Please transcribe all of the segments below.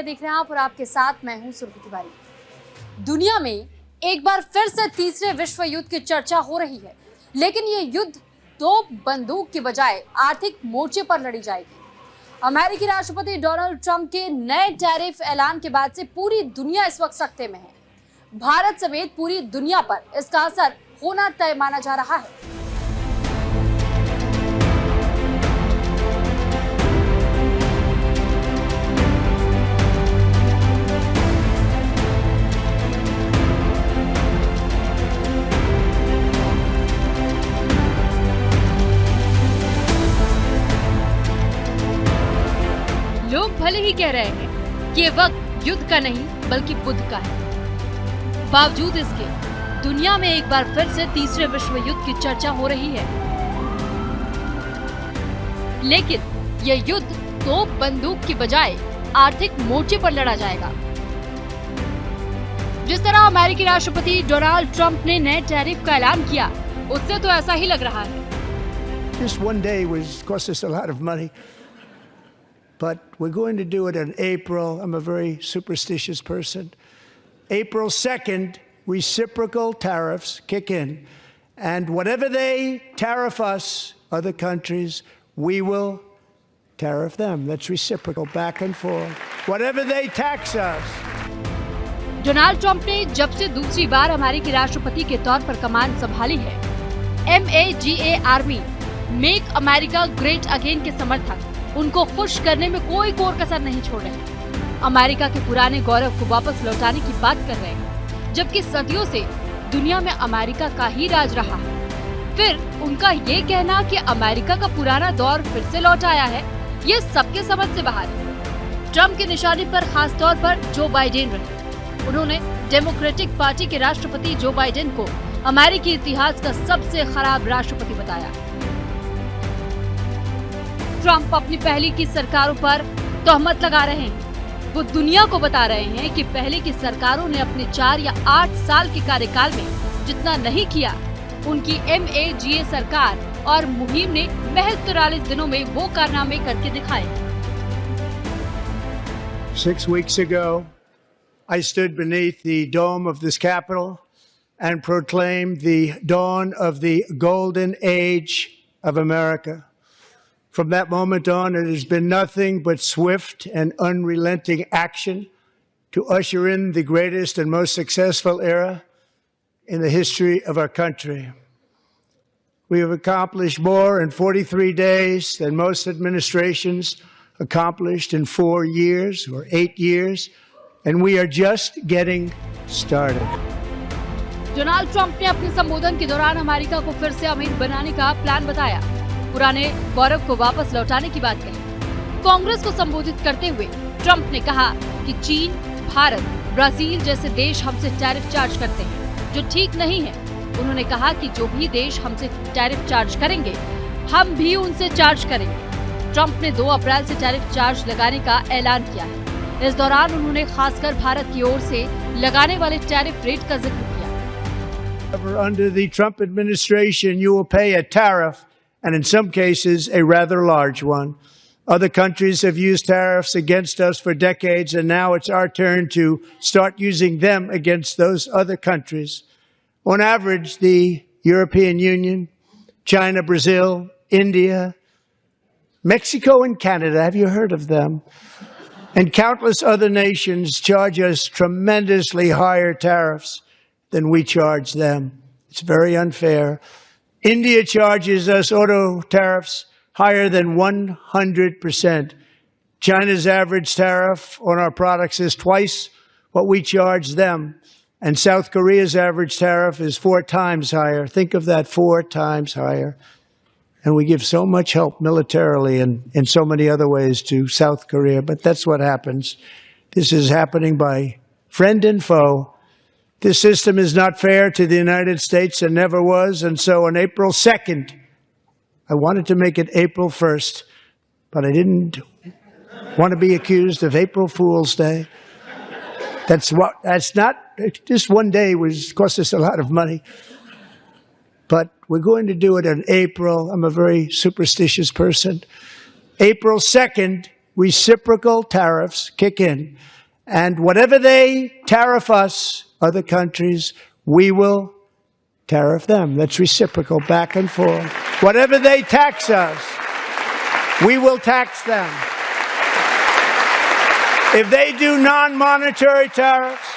India देख रहे हैं आप और आपके साथ मैं हूं सुरभि तिवारी। दुनिया में एक बार फिर से तीसरे विश्व युद्ध की चर्चा हो रही है, लेकिन ये युद्ध तोप बंदूक की बजाय आर्थिक मोर्चे पर लड़ी जाएगी। अमेरिकी राष्ट्रपति डोनाल्ड ट्रंप के नए टैरिफ ऐलान के बाद से पूरी दुनिया इस वक्त सख्ते में है। भारत समेत पूरी दुनिया पर इसका असर होना तय माना जा रहा है। लोग भले ही कह रहे हैं कि ये वक्त युद्ध का नहीं बल्कि बुद्ध का है। बावजूद इसके दुनिया में एक बार फिर से तीसरे विश्व युद्ध की चर्चा हो रही है, लेकिन ये युद्ध तोप बंदूक की बजाय आर्थिक मोर्चे पर लड़ा जाएगा। जिस तरह अमेरिकी राष्ट्रपति डोनाल्ड ट्रंप ने नए टैरिफ का ऐलान किया, उससे तो ऐसा ही लग रहा है। Just one day cost us a lot of money. But we're going to do it in April. I'm a very superstitious person. April 2nd, reciprocal tariffs kick in. And whatever they tariff us, other countries, we will tariff them. That's reciprocal, back and forth. Whatever they tax us. Donald Trump ने जब से दूसरी बार अमेरिकी राष्ट्रपति के तौर पर कमान संभाली है, MAGA army, make America great again के समर्थक उनको खुश करने में कोई कोर कसर नहीं छोड़ रहे। अमेरिका के पुराने गौरव को वापस लौटाने की बात कर रहे हैं, जबकि सदियों से दुनिया में अमेरिका का ही राज रहा है। फिर उनका ये कहना कि अमेरिका का पुराना दौर फिर से लौट आया है, ये सबके समझ से बाहर है। ट्रंप के निशाने पर खास तौर पर जो बाइडेन रहे। उन्होंने डेमोक्रेटिक पार्टी के राष्ट्रपति जो बाइडेन को अमेरिकी इतिहास का सबसे खराब राष्ट्रपति बताया। ट्रंप अपनी पहले की सरकारों पर तोहमत लगा रहे हैं। वो दुनिया को बता रहे हैं कि पहले की सरकारों ने अपने 4 या 8 साल के कार्यकाल में जितना नहीं किया, उनकी MAGA सरकार और मुहिम ने महज 43 दिनों में वो कारनामे करके दिखाए। 6 weeks ago, I stood beneath the dome of this Capitol and proclaimed the dawn of the golden age of America. From that moment on, it has been nothing but swift and unrelenting action to usher in the greatest and most successful era in the history of our country. We have accomplished more in 43 days than most administrations accomplished in 4 years or 8 years, and we are just getting started. Donald Trump ने अपने संबोधन के दौरान America को फिर से अमीर बनाने का प्लान बताया, पुराने गौरव को वापस लौटाने की बात कही। कांग्रेस को संबोधित करते हुए ट्रंप ने कहा कि चीन, भारत, ब्राजील जैसे देश हमसे टैरिफ चार्ज करते हैं, जो ठीक नहीं है। उन्होंने कहा कि जो भी देश हमसे टैरिफ चार्ज करेंगे, हम भी उनसे चार्ज करेंगे। ट्रंप ने 2 अप्रैल से टैरिफ चार्ज लगाने का ऐलान किया है। इस दौरान उन्होंने खासकर भारत की ओर से लगाने वाले टैरिफ रेट का जिक्र किया। Under the Trump administration, you will pay a tariff, and in some cases, a rather large one. Other countries have used tariffs against us for decades, and now it's our turn to start using them against those other countries. On average, the European Union, China, Brazil, India, Mexico, and Canada, have you heard of them? And countless other nations charge us tremendously higher tariffs than we charge them. It's very unfair. India charges us auto tariffs higher than 100%. China's average tariff on our products is twice what we charge them. And South Korea's average tariff is 4 times higher. Think of that, 4 times higher. And we give so much help militarily and in so many other ways to South Korea. But that's what happens. This is happening by friend and foe. This system is not fair to the United States and never was. And so on April 2nd, I wanted to make it April 1st, but I didn't want to be accused of April Fool's Day. That's not, just one day cost us a lot of money. But we're going to do it in April. I'm a very superstitious person. April 2nd, reciprocal tariffs kick in. And whatever they tariff us, other countries, we will tariff them. That's reciprocal, back and forth. Whatever they tax us, we will tax them. If they do non-monetary tariffs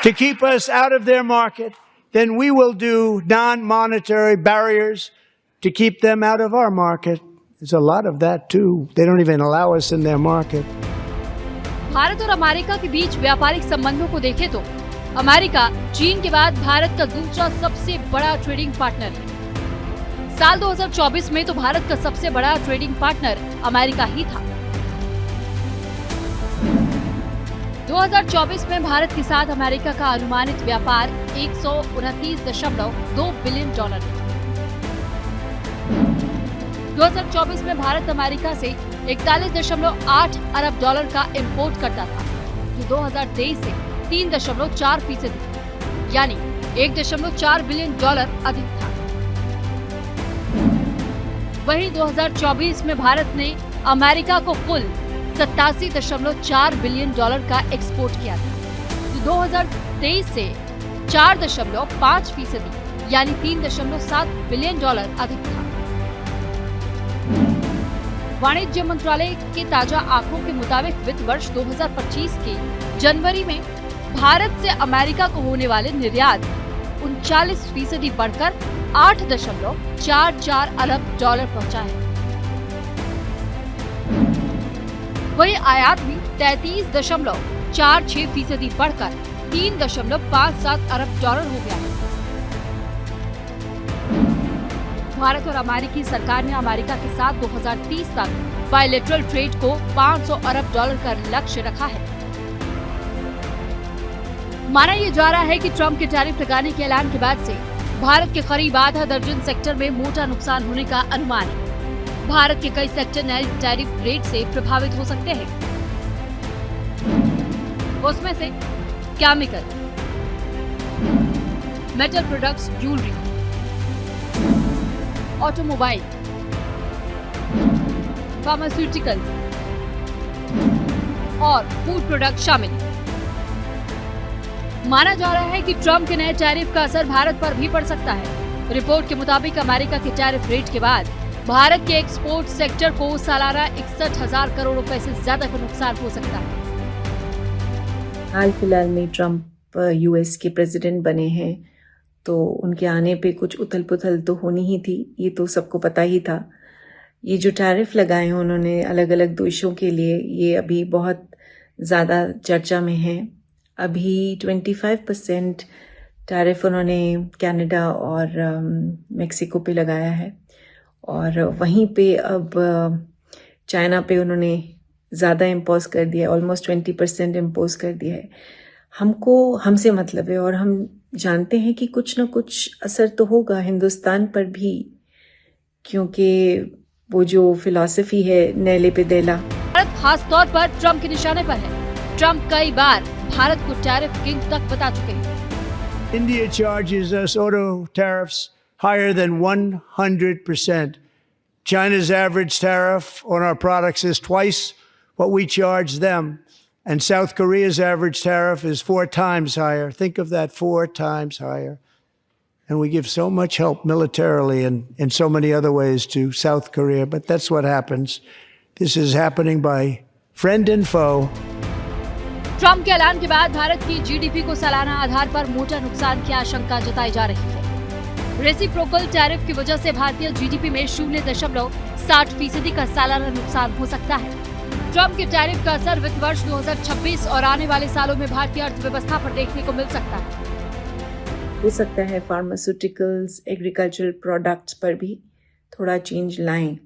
to keep us out of their market, then we will do non-monetary barriers to keep them out of our market. There's a lot of that too. They don't even allow us in their market. Bharat और America के बीच व्यापारिक संबंधों को देखें तो America चीन के बाद भारत का दूसरा सबसे बड़ा ट्रेडिंग पार्टनर है। साल 2024 में तो भारत का सबसे बड़ा ट्रेडिंग पार्टनर अमेरिका ही था। 2024 में भारत के साथ अमेरिका का अनुमानित व्यापार 129.2 बिलियन डॉलर है। 2024 में भारत अमेरिका से 41.8 अरब डॉलर का इंपोर्ट करता था, जो 2023 से 3.4% यानी 1.4 बिलियन डॉलर अधिक था। वहीं 2024 में भारत ने अमेरिका को कुल 87.4 बिलियन डॉलर का एक्सपोर्ट किया था, जो 2023 से 4.5% यानी 3.7 बिलियन डॉलर अधिक था। वाणिज्य मंत्रालय के ताजा आंकड़ों के मुताबिक वित्त वर्ष 2025 के जनवरी में भारत से अमेरिका को होने वाले निर्यात 39% बढ़कर 8.44 अरब डॉलर पहुंचा है। वहीं आयात भी 33.46% बढ़कर 3.57 अरब डॉलर हो गया है। भारत और अमेरिकी सरकार ने अमेरिका के साथ 2030 तक बायलैटरल ट्रेड को 500 अरब डॉलर का लक्ष्य रखा है। माना यह जा रहा है कि ट्रंप के टैरिफ लगाने के ऐलान के बाद से भारत के करीब आधा दर्जन सेक्टर में मोटा नुकसान होने का अनुमान है। भारत के कई सेक्टर नए टैरिफ रेट से प्रभावित हो सकते हैं। उसमें से chemical, metal products, jewellery, automobile, pharmaceuticals और फूड प्रोडक्ट शामिल हैं। माना जा रहा है कि ट्रंप के नए टैरिफ का असर भारत पर भी पड़ सकता है। रिपोर्ट के मुताबिक अमेरिका के टैरिफ रेट के बाद भारत के एक्सपोर्ट सेक्टर को सालाना 61,000 करोड़ रुपए से ज्यादा का नुकसान हो सकता है। हाल फिलहाल में ट्रंप यूएस के प्रेसिडेंट बने हैं, तो उनके आने पे कुछ उथल पुथल तो होनी ही थी, ये तो सबको पता ही था। ये जो टैरिफ लगाए हैं उन्होंने अलग अलग देशों के लिए, ये अभी बहुत ज़्यादा चर्चा में है। अभी 25% टैरिफ उन्होंने कनाडा और मेक्सिको पे लगाया है, और वहीं पे अब चाइना पे उन्होंने ज़्यादा इम्पोज कर दिया, ऑलमोस्ट 20% इम्पोज कर दिया है। हमसे मतलब है, और हम जानते हैं कि कुछ ना कुछ असर तो होगा हिंदुस्तान पर भी, क्योंकि वो जो फिलॉसफी है नेले पे देला। भारत खास तौर पर ट्रंप के निशाने पर है। ट्रंप कई बार भारत को टैरिफ किंग तक बता चुके हैं। India charges us auto tariffs higher than 100%. China's average tariff on our products is twice what we charge them. And South Korea's average tariff is 4 times higher. Think of that, 4 times higher. And we give so much help militarily and in so many other ways to South Korea. But that's what happens. This is happening by friend and foe. Trump के ऐलान के बाद भारत की GDP को सालाना आधार पर मोटा नुकसान की आशंका जताई जा रही है। रेसिप्रोकल टैरिफ की वजह से भारतीय जीडीपी में 0.60% का सालाना नुकसान हो सकता है। ट्रंप के टैरिफ का असर वित्त वर्ष 2026 और आने वाले सालों में भारतीय अर्थव्यवस्था पर देखने को मिल सकता है। हो सकता है फार्मास्यूटिकल्स, एग्रीकल्चरल प्रोडक्ट्स पर भी थोड़ा चेंज लाएं,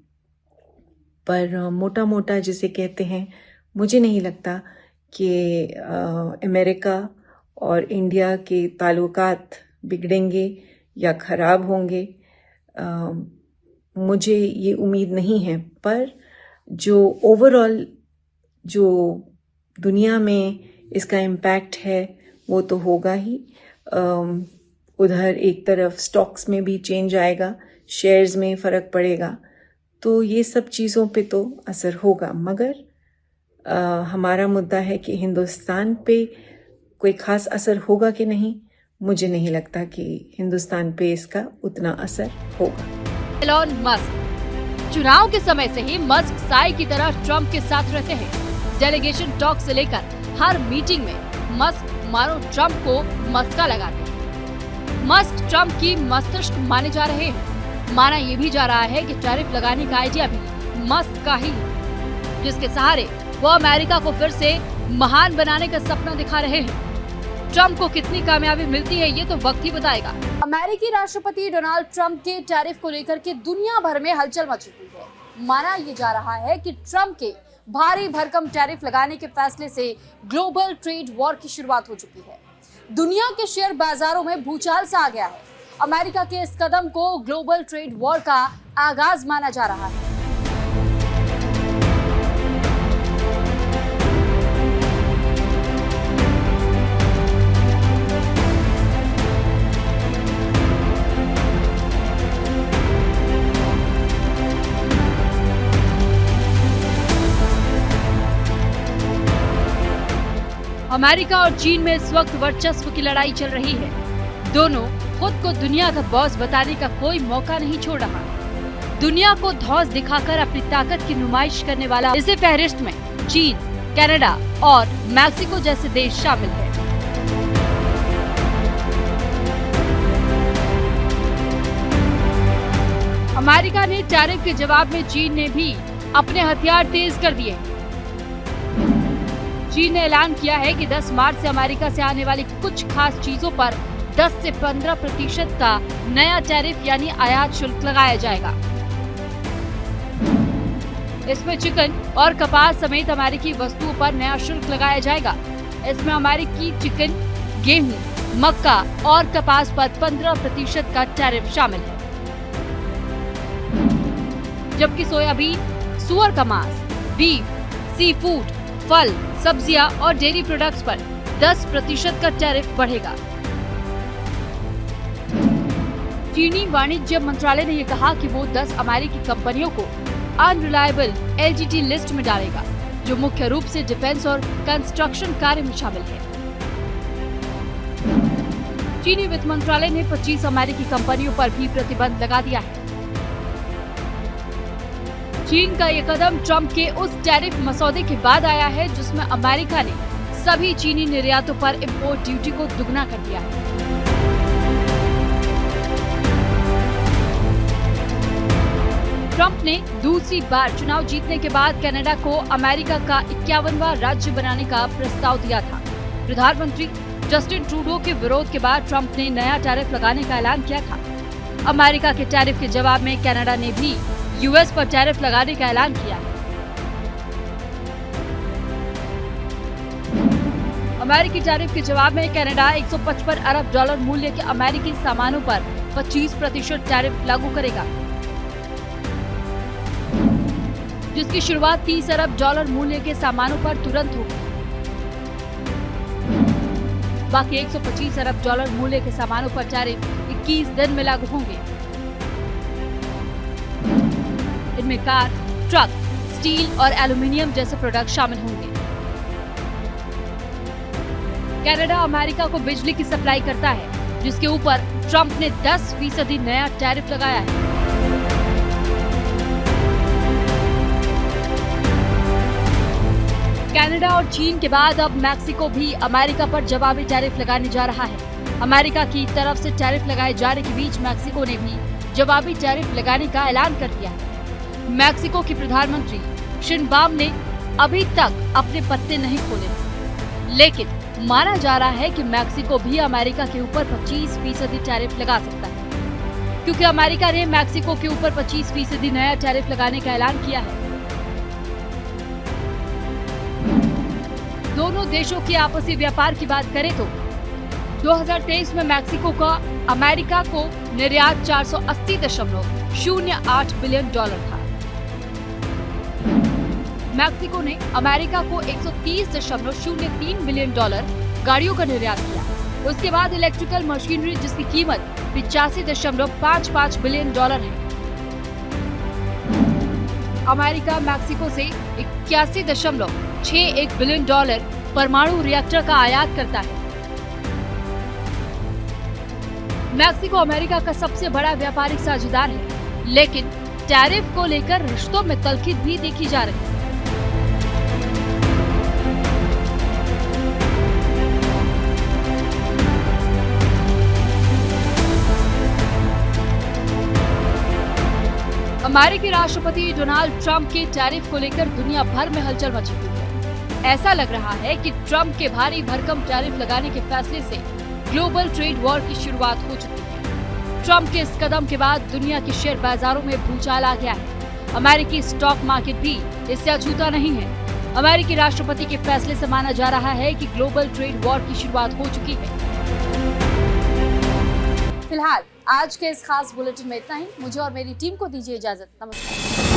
पर मोटा मोटा जिसे कहते हैं, मुझे नहीं लगता कि अमेरिका और इंडिया के ताल्लुकात बिगड़ेंगे या ख़राब होंगे। मुझे ये उम्मीद नहीं है, पर जो ओवरऑल जो दुनिया में इसका इम्पैक्ट है वो तो होगा ही। उधर एक तरफ स्टॉक्स में भी चेंज आएगा, शेयर्स में फ़र्क पड़ेगा, तो ये सब चीज़ों पे तो असर होगा, मगर हमारा मुद्दा है कि हिंदुस्तान पे कोई ख़ास असर होगा कि नहीं, मुझे नहीं लगता कि हिंदुस्तान पे इसका उतना असर होगा। Elon Musk. चुनाव के समय से ही मस्क साई की तरह ट्रंप के साथ रहते हैं। डेलीगेशन टॉक से लेकर हर मीटिंग में मस्क मानो ट्रंप को मस्का लगाते हैं। मस्क ट्रंप की मस्तिष्क माने जा रहे हैं। माना ये भी जा रहा है कि टैरिफ लगाने का आइडिया भी मस्क का ही है, जिसके सहारे वो अमेरिका को फिर से महान बनाने का सपना दिखा रहे हैं। ट्रंप को कितनी कामयाबी मिलती है ये तो वक्त ही बताएगा। अमेरिकी राष्ट्रपति डोनाल्ड ट्रंप के टैरिफ को लेकर के दुनिया भर में हलचल मच चुकी है। माना ये जा रहा है कि ट्रंप के भारी भरकम टैरिफ लगाने के फैसले से ग्लोबल ट्रेड वॉर की शुरुआत हो चुकी है। दुनिया के शेयर बाजारों में भूचाल सा आ गया है। अमेरिका के इस कदम को ग्लोबल ट्रेड वॉर का आगाज माना जा रहा है। अमेरिका और चीन में इस वक्त वर्चस्व की लड़ाई चल रही है। दोनों खुद को दुनिया का बॉस बताने का कोई मौका नहीं छोड़ रहा। दुनिया को धौंस दिखाकर अपनी ताकत की नुमाइश करने वाला इसी फहरिस्त में चीन, कनाडा और मैक्सिको जैसे देश शामिल है। अमेरिका ने टैरिफ के जवाब में चीन ने भी अपने हथियार तेज कर दिए। चीन ने ऐलान किया है कि 10 मार्च से अमेरिका से आने वाली कुछ खास चीजों पर 10 से 15% का नया टैरिफ यानी आयात शुल्क लगाया जाएगा। इसमें चिकन और कपास समेत अमेरिकी वस्तुओं पर नया शुल्क लगाया जाएगा। इसमें अमेरिकी चिकन, गेहूं, मक्का और कपास पर 15% का टैरिफ शामिल है, जबकि सोयाबीन, सुअर का मांस, बीफ, सी फूड, फल, सब्जियां और डेयरी प्रोडक्ट्स पर 10% का टैरिफ बढ़ेगा। चीनी वाणिज्य मंत्रालय ने यह कहा कि वो 10 अमेरिकी कंपनियों को अनरिलायबल एलजीटी लिस्ट में डालेगा, जो मुख्य रूप से डिफेंस और कंस्ट्रक्शन कार्य में शामिल है। चीनी वित्त मंत्रालय ने 25 अमेरिकी कंपनियों पर भी प्रतिबंध लगा दिया है। चीन का ये कदम ट्रंप के उस टैरिफ मसौदे के बाद आया है जिसमें अमेरिका ने सभी चीनी निर्यातों पर इंपोर्ट ड्यूटी को दुगना कर दिया है। ट्रंप ने दूसरी बार चुनाव जीतने के बाद कनाडा को अमेरिका का 51वां राज्य बनाने का प्रस्ताव दिया था। प्रधानमंत्री जस्टिन ट्रूडो के विरोध के बाद ट्रंप ने नया टैरिफ लगाने का ऐलान किया था। अमेरिका के टैरिफ के जवाब में कनाडा ने भी यूएस पर टैरिफ लगाने का ऐलान किया है। अमेरिकी टैरिफ के जवाब में कनाडा 155 अरब डॉलर मूल्य के अमेरिकी सामानों पर 25% टैरिफ लागू करेगा, जिसकी शुरुआत 30 अरब डॉलर मूल्य के सामानों पर तुरंत होगी। बाकी 125 अरब डॉलर मूल्य के सामानों पर टैरिफ 21 दिन में लागू होंगे। इनमें कार, ट्रक, स्टील और एल्यूमीनियम जैसे प्रोडक्ट शामिल होंगे। कनाडा अमेरिका को बिजली की सप्लाई करता है, जिसके ऊपर ट्रंप ने 10% नया टैरिफ लगाया है। कनाडा और चीन के बाद अब मैक्सिको भी अमेरिका पर जवाबी टैरिफ लगाने जा रहा है। अमेरिका की तरफ से टैरिफ लगाए जाने के बीच मैक्सिको ने भी जवाबी टैरिफ लगाने का ऐलान कर दिया है। मैक्सिको की प्रधानमंत्री शिनबाम ने अभी तक अपने पत्ते नहीं खोले, लेकिन माना जा रहा है कि मैक्सिको भी अमेरिका के ऊपर 25% टैरिफ लगा सकता है, क्योंकि अमेरिका ने मैक्सिको के ऊपर 25% नया टैरिफ लगाने का ऐलान किया है। दोनों देशों के आपसी व्यापार की बात करें तो 2023 में मैक्सिको का अमेरिका को निर्यात 480.08 बिलियन डॉलर था। मैक्सिको ने अमेरिका को 130.03 बिलियन डॉलर गाड़ियों का निर्यात किया। उसके बाद इलेक्ट्रिकल मशीनरी, जिसकी कीमत 85.55 बिलियन डॉलर है। अमेरिका मैक्सिको से 81.61 बिलियन डॉलर परमाणु रिएक्टर का आयात करता है। मैक्सिको अमेरिका का सबसे बड़ा व्यापारिक साझेदार है, लेकिन टैरिफ को लेकर रिश्तों में तल्खी भी देखी जा रही है। अमेरिकी राष्ट्रपति डोनाल्ड ट्रंप के टैरिफ को लेकर दुनिया भर में हलचल मची हुई है। ऐसा लग रहा है कि ट्रंप के भारी भरकम टैरिफ लगाने के फैसले से ग्लोबल ट्रेड वॉर की शुरुआत हो चुकी है। ट्रंप के इस कदम के बाद दुनिया के शेयर बाजारों में भूचाल आ गया है। अमेरिकी स्टॉक मार्केट भी इससे अछूता नहीं है। अमेरिकी राष्ट्रपति के फैसले से माना जा रहा है कि ग्लोबल ट्रेड वॉर की शुरुआत हो चुकी है। फिलहाल आज के इस खास बुलेटिन में इतना ही। मुझे और मेरी टीम को दीजिए इजाजत। नमस्कार।